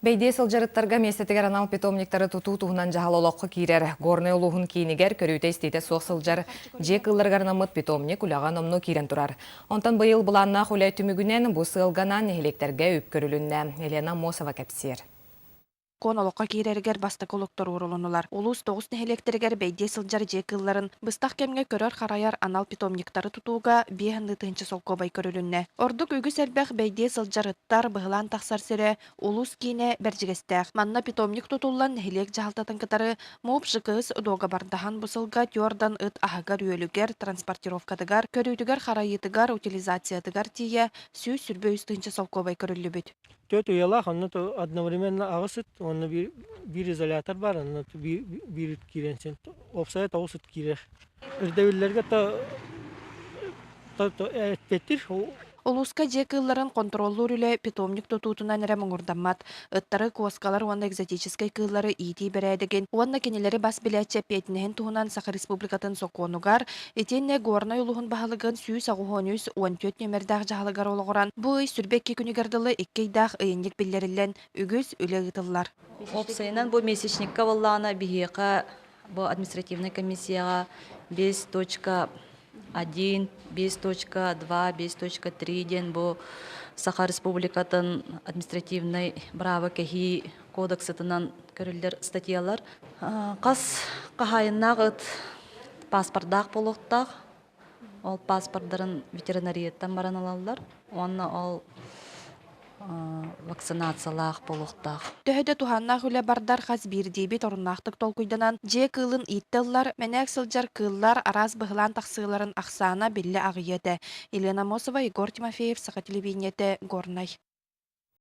Бейде сылжарыттарға местетігер анал питомниктары туту туғынан жағал олаққы кейрер. Горны олуғын кейінігер көрүйті істейді соқ сылжар жек ылларғар намыт питомник улаған омну кейрен тұрар. Онтан бұйыл бұланна құлай түмігінен бұл сылғанан нехелектерге өп көрілінне. Елена Мосова кәпсер. Конолоққа кирергер басты колоктор урулунулар. Улус 9 нехелектергер бейде сылжар жекылларын быстақ кемге көрөр хараяр анал питомниктары тутууга биэхынды тыынчы солкобай көрүлүнне. Ордук үгү сәрбәх бейде сылжарыттар быһылан тахсар сере улус кийне бәржигестәк. Манна питомник тутуллан нехелек жахалтатын кытары муп жыкыз дога бардахан бусылга тёрдан ыт ахагар үөлүгер транспортировкадыгар көрүйтүгер харайытыгар утилизациятыгар тие сүү сүрбөйүс тыынчы солкобай көрүлүбүт. Төт уялах, он одновременно агысыт, он bir изолятор бар, он bir киренсен, офсайт аусыт кирер. Үрдәвилләргә та әттетир. Улуска жекылларын контроллу үле питомник тутутунан эрем оңурдаммат. Ыттары куоскалар уанна экзотической кыллары ити берәдеген. Уанна кенелери бас билетче петинehen туһунан Саха Республикатын соконугар, этенне горной улуһун баһалыгын сүүс агуһонүс 14 нөмердах жаһалыгар олоғоран. Бу сүрбекке күнүгердылы иккейдах ыйынник биллерилен үгүс үле гытыллар. Опсайынан бу месячникка валлана бихека бу административная комиссияга 5.1, 5.2, 5.3 ден бу Саха Республикатын административный право кехи кодексытынан көрүлдер статьялар. Кас кахайыннагыт паспорттак болохтак. Ол паспорттарын ветеринарияттан баран алалар. Онна ол вакцинациялах болохтах. Төһөдө туханнах үле бардар хас бир дебит оруннахтык толкуйданан же кылын иттеллар, менек сылжар кыллар араз быһылан тахсыыларын ахсаана билле агыйете. Елена Мосова, Егор Тимофеев, Саха телевидениете, Горнай.